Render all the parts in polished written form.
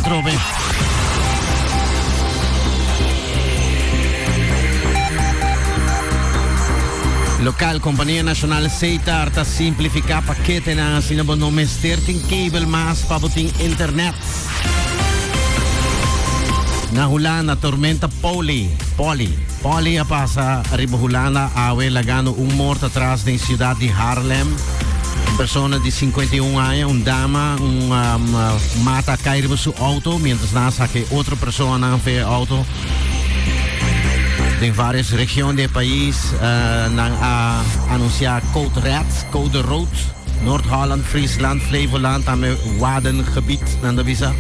trobe. Local Companhia Nacional Seita arta simplificar paquete na sinabon no mes 13 cable mas pabuting internet. Nahulan na tormenta Poli a pasa ribahulana awe lagano morto atrás da ciudad de Harlem. Persona de 51 anos, dama, mata cair su auto, mientras nasa que otra persona fue auto. En varias regiones del país anunciar code red, code rood, Noord-Holland, Friesland, Flevoland, en Wadengebied, dan de visa.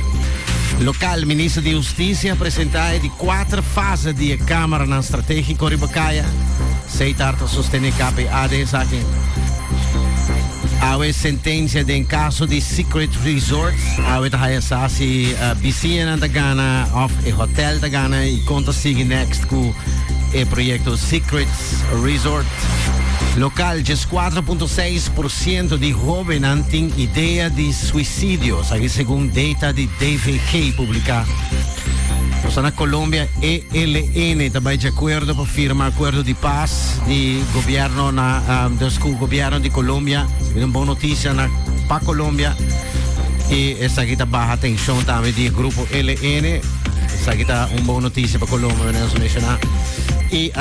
Local ministro de Justiça presenta de 4 fases de Câmara na Estratégico Ribacaya. Seitarta sostene KPAD saque. Awe sentença de caso de Secret Resort. Awe tahaya sasi bisian da Gana of a hotel da Gana e conta sigue next ku e projeto Secret Resort. Local, just 4.6% de jovens têm ideia de suicídio, segundo data de DVG publicada. Na Colômbia, ELN também de acordo para firmar acordo de paz de governo do governo de Colômbia. Uma boa notícia para a Colômbia. E essa aqui está baixa tensão também do grupo ELN. Essa aqui está uma boa notícia para a Colômbia, mencionar. E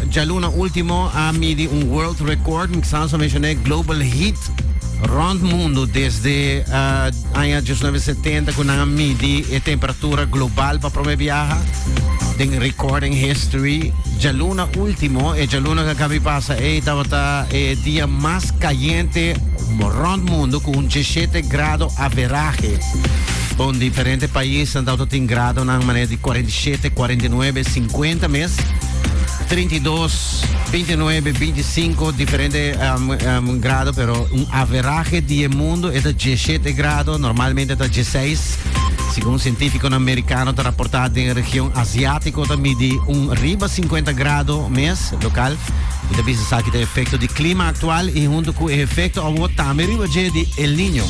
já luna último a midi world record, que se mencionei global hit rond mundo desde año 1970 com a midi a temperatura global para promover viaja den recording history. Já luna último e já luna que acaba de passar estava dia mais caliente rond mundo com 17 graus average. Bom, diferentes países estão tendo grado na maneira de 47, 49, 50 meses. 32, 29, 25 diferentes grados, pero un average del mundo es de 17 grados, normalmente es de 16. Segundo científico americano, está reportado en la región asiática también de arriba 50 grados mes local. Y también se sabe que el efecto del clima actual y junto con el efecto también arriba de El Niño.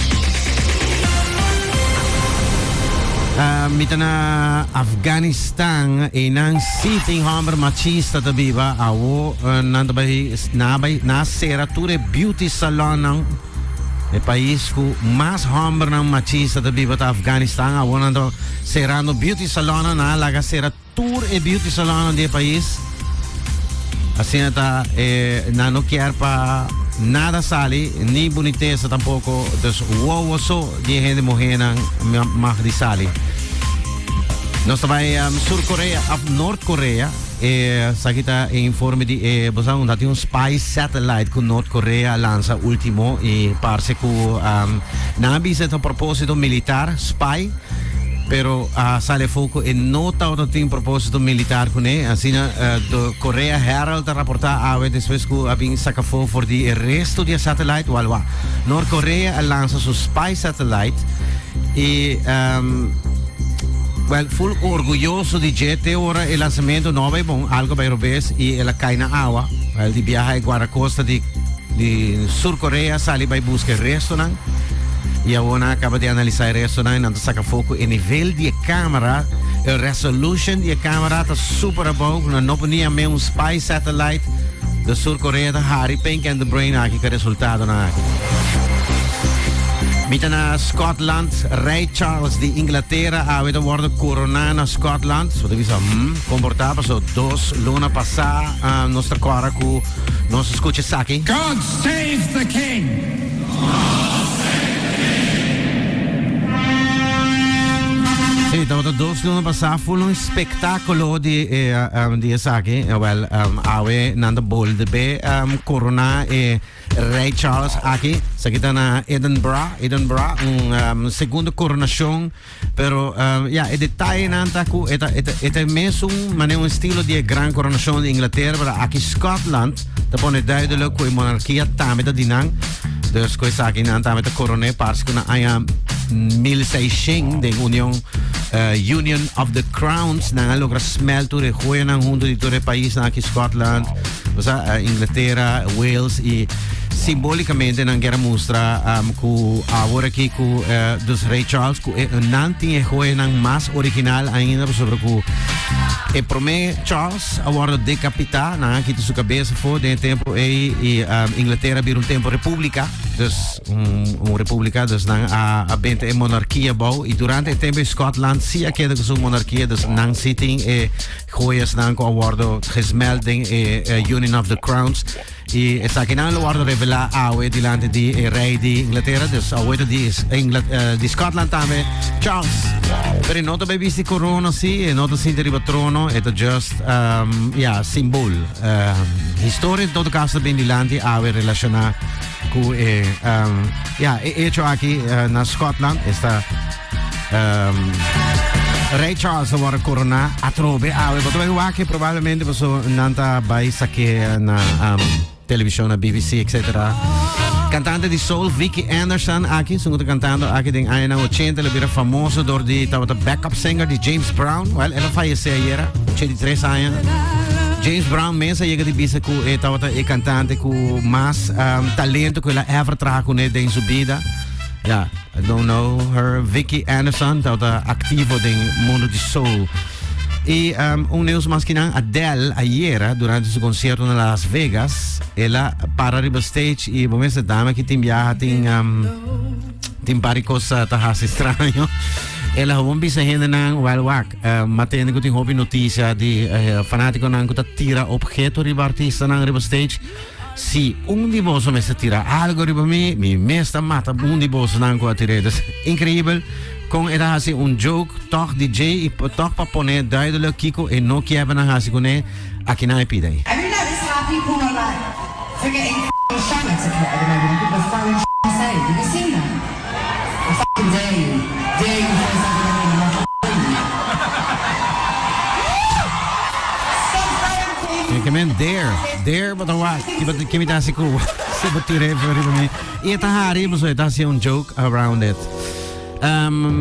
Mitana Afghanistan nang sitting hammer machista ta biba awo na serature beauty salon ng e país ku mas hammer ng machista ta biba ta Afghanistan awo nando serano beauty salon na laga sera tour e beauty salon de país así ta na no quiere pa nada sale ni boniteza tampoco dus wow so die gente mojena mag di sali. Nós também Sul-Coreia, Norte-Coreia, sakita informe de bosang dati un spy satellite com Norte-Coreia lança último e parece que nabis a propósito militar spy, pero sale foco e nota o tem propósito militar com ele, assim do Coreia Herald reportar a depois que abin saca fogo for de resto de satellite walwa. Norte-Coreia lança su spy satellite e full orgulloso di gente ora il lanzamento nuovo bon algo per robes e la caina agua di viaje a Guaracosta di Sur Corea sali by busca il restaurant e ora acaba di analizzare il restaurant e saca foco il livello di camera il resolution di camera è super buono non opponia me un spy satellite da Sur Corea da Harry Pink and the Brain aqui che risultato na Mitana Scotland, Rey Charles di Inghilterra ha avuto worden corona na Scotland. So devi comportava so 2 luna passata nostra cara cu nostro scucce saki. God save the king. Sì, dopo 2 luna passata fu un spettacolo di saki. Well, ave nanda bold be corona e Rey Charles aqui, sakita na Edinburgh, segunda coronação, pero e detalhe nanta ku eta mesmo um estilo de gran coronação de Inglaterra, pero aqui Scotland, da pone duidelijk ku monarquia também da dinang, dus ku saki nanta met de corona parce que na aya 1600 de Union of the Crowns na logra smelto de goeie nang hundo di tore país na aqui Scotland, Inglaterra, Wales e simbolicamente não quero mostrar que agora aqui que dos Ray Charles que não tinha coisa mais original ainda sobre que e para mim Charles agora decapitado na que sua cabeça foi de tempo e Inglaterra vir tempo república dus república dus dan a bente e monarquia bouw e durante o tempo Scotland sia que de sua monarquia dus nang sitting e goias dan ko award gesmelding e Union of the Crowns e sta che non lo guardo rivela awe dilante di re di Inghilterra dus awe di Scotland també Charles per il noto baby di corona sì e noto si deriva trono e just simbol storia in todo caso ben dilante awe relaciona con hecho aquí na Scotland sta Ray Charles war corona a trove potrebbe che probabilmente posso nanta by sake na televisione BBC eccetera cantante di soul Vicky Anderson aqui sono cantando aqui ding anni 80 le famoso door di backup singer di James Brown well ela falleceu ieri c'è di 3 anni James Brown mensa llega di bisa ku e cantante ku mas talento que ela ever tra con in sua vida ja I don't know her Vicky Anderson activo ding mondo di soul e nieuws maskinang Adele ieri durante il suo concerto in Las Vegas ela para arriba stage e momento dama che timbiaha tim pari cosa tahasi strano ela gewoon bisa hende nang wel wak matende kuti hobby noticia di fanatico nang kuta tira objeto riba artista nang riba stage si un di boso me tira algo riba mi mesta mata un di boso nang ko atire incredibile con era assim joke toch DJ e toch para poner duidelijk Kiko en no que hebben hasi con aqui na epida aí. Have you noticed how people are like forgetting shut etiquette at the moment? People are throwing say. Have you seen that? I fucking dare you for something. Que men dare but what? Que me dá se cu. Se botar even riba me. E tá hari, mas é assim joke around it.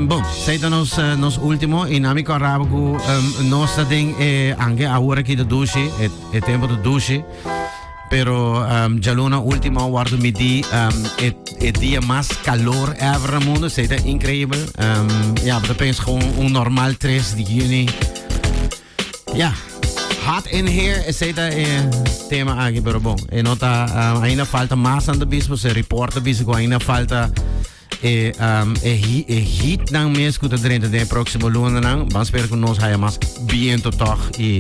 Bom, sei nos último e na mica rabu nossa ding anche a hora que de douche é tempo de douche pero já luna última guardo midi é dia mais calor ever no mundo sei incrível eu penso gewoon normal 3 de juni hot in here sei tema aqui pero bom e nota ainda falta mais anda bispo se reporta bispo ainda falta heat nang mes ku dentro de próximo luna nang vamos ver que nós haya mais viento toch e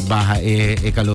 baja calor